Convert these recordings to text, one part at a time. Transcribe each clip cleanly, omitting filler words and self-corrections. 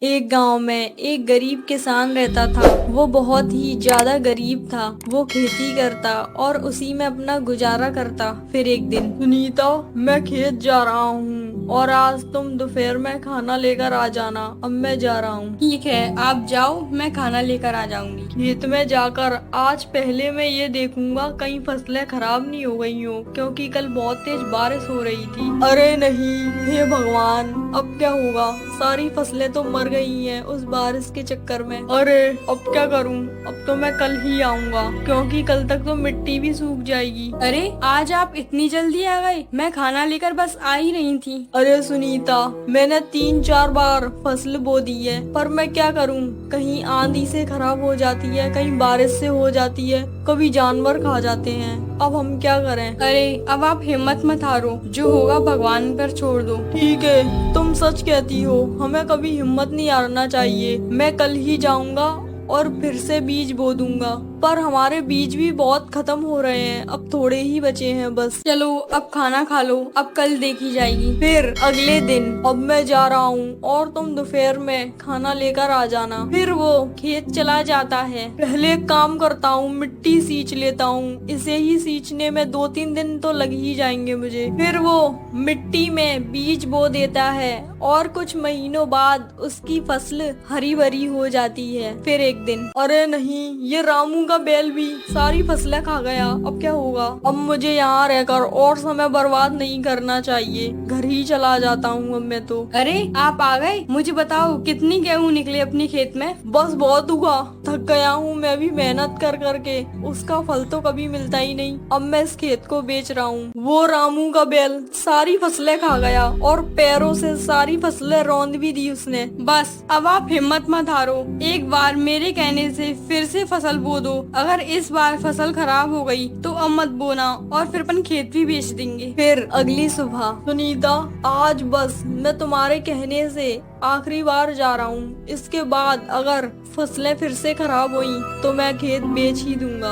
एक गांव में एक गरीब किसान रहता था। वो बहुत ही ज्यादा गरीब था। वो खेती करता और उसी में अपना गुजारा करता। फिर एक दिन, सुनीता, मैं खेत जा रहा हूँ और आज तुम दोपहर में खाना लेकर आ जाना। अब मैं जा रहा हूँ। ठीक है, आप जाओ, मैं खाना लेकर आ जाऊंगी। खेत में जाकर आज पहले मैं ये देखूंगा कहीं फसलें खराब नहीं हो गई हो, क्योंकि कल बहुत तेज बारिश हो रही थी। अरे नहीं, हे भगवान, अब क्या होगा? सारी फसलें तो मर गई हैं उस बारिश के चक्कर में। अरे अब क्या करूं? अब तो मैं कल ही आऊंगा, क्योंकि कल तक तो मिट्टी भी सूख जाएगी। अरे आज आप इतनी जल्दी आ गए? मैं खाना लेकर बस आ ही रही थी। अरे सुनीता, मैंने 3-4 बार फसल बो दी है, पर मैं क्या करूं? कहीं आंधी से खराब हो जाती है, कहीं बारिश से हो जाती है, कभी जानवर खा जाते हैं। अब हम क्या करें? अरे अब आप हिम्मत मत हारो, जो होगा भगवान पर छोड़ दो। ठीक है, तुम सच कहती हो। हमें कभी हिम्मत नहीं हारना चाहिए। मैं कल ही जाऊंगा और फिर से बीज बो दूंगा। पर हमारे बीज भी बहुत खत्म हो रहे हैं, अब थोड़े ही बचे हैं बस। चलो अब खाना खा लो, अब कल देखी जाएगी। फिर अगले दिन, अब मैं जा रहा हूँ और तुम दोपहर में खाना लेकर आ जाना। फिर वो खेत चला जाता है। पहले एक काम करता हूँ, मिट्टी सींच लेता हूँ। इसे ही सींचने में 2-3 दिन तो लग ही जाएंगे मुझे। फिर वो मिट्टी में बीज बो देता है और कुछ महीनों बाद उसकी फसल हरी भरी हो जाती है। फिर एक दिन, अरे नहीं, ये रामू का बैल भी सारी फसलें खा गया। अब क्या होगा? अब मुझे यहाँ रहकर और समय बर्बाद नहीं करना चाहिए। घर ही चला जाता हूँ अब मैं तो। अरे आप आ गए? मुझे बताओ, कितनी गेहूं निकले अपनी खेत में? बस बहुत हुआ, थक गया हूँ मैं भी मेहनत कर करके। उसका फल तो कभी मिलता ही नहीं। अब मैं इस खेत को बेच रहा हूँ। वो रामू का बैल सारी फसलें खा गया और पैरों से सारी फसलें रौंद भी दी उसने। बस अब आप हिम्मत मत हारो, एक बार मेरे कहने से फिर से फसल बो दो। अगर इस बार फसल खराब हो गई तो अब मत बोना, और फिर अपन खेत भी बेच देंगे। फिर अगली सुबह, सुनीता, आज बस मैं तुम्हारे कहने से आखिरी बार जा रहा हूँ। इसके बाद अगर फसलें फिर से खराब हुई तो मैं खेत बेच ही दूंगा।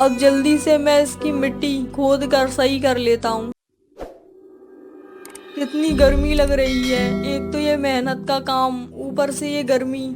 अब जल्दी से मैं इसकी मिट्टी खोद कर सही कर लेता हूँ। कितनी गर्मी लग रही है, एक तो ये मेहनत का काम, ऊपर से ये गर्मी।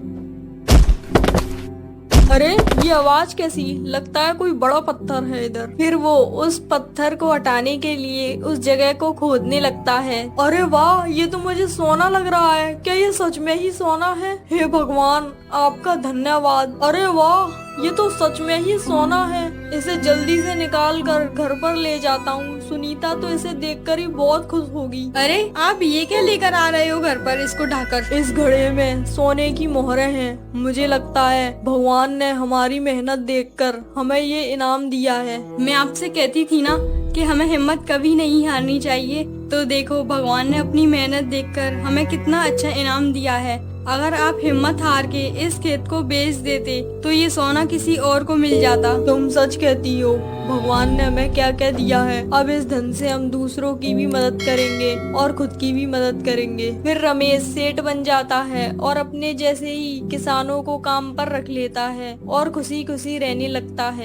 अरे ये आवाज कैसी? लगता है कोई बड़ा पत्थर है इधर। फिर वो उस पत्थर को हटाने के लिए उस जगह को खोदने लगता है। अरे वाह, ये तो मुझे सोना लग रहा है। क्या ये सच में ही सोना है? हे भगवान, आपका धन्यवाद। अरे वाह, ये तो सच में ही सोना है। इसे जल्दी से निकाल कर घर पर ले जाता हूँ। सुनीता तो इसे देखकर ही बहुत खुश होगी। अरे आप ये क्या लेकर आ रहे हो घर पर इसको ढाकर? इस घड़े में सोने की मोहरें हैं। मुझे लगता है भगवान ने हमारी मेहनत देखकर हमें ये इनाम दिया है। मैं आपसे कहती थी ना कि हमें हिम्मत कभी नहीं हारनी चाहिए। तो देखो, भगवान ने अपनी मेहनत देखकर हमें कितना अच्छा इनाम दिया है। अगर आप हिम्मत हार के इस खेत को बेच देते तो ये सोना किसी और को मिल जाता। तुम सच कहती हो। भगवान ने हमें क्या क्या दिया है। अब इस धन से हम दूसरों की भी मदद करेंगे और खुद की भी मदद करेंगे। फिर रमेश सेठ बन जाता है और अपने जैसे ही किसानों को काम पर रख लेता है और खुशी खुशी रहने लगता है।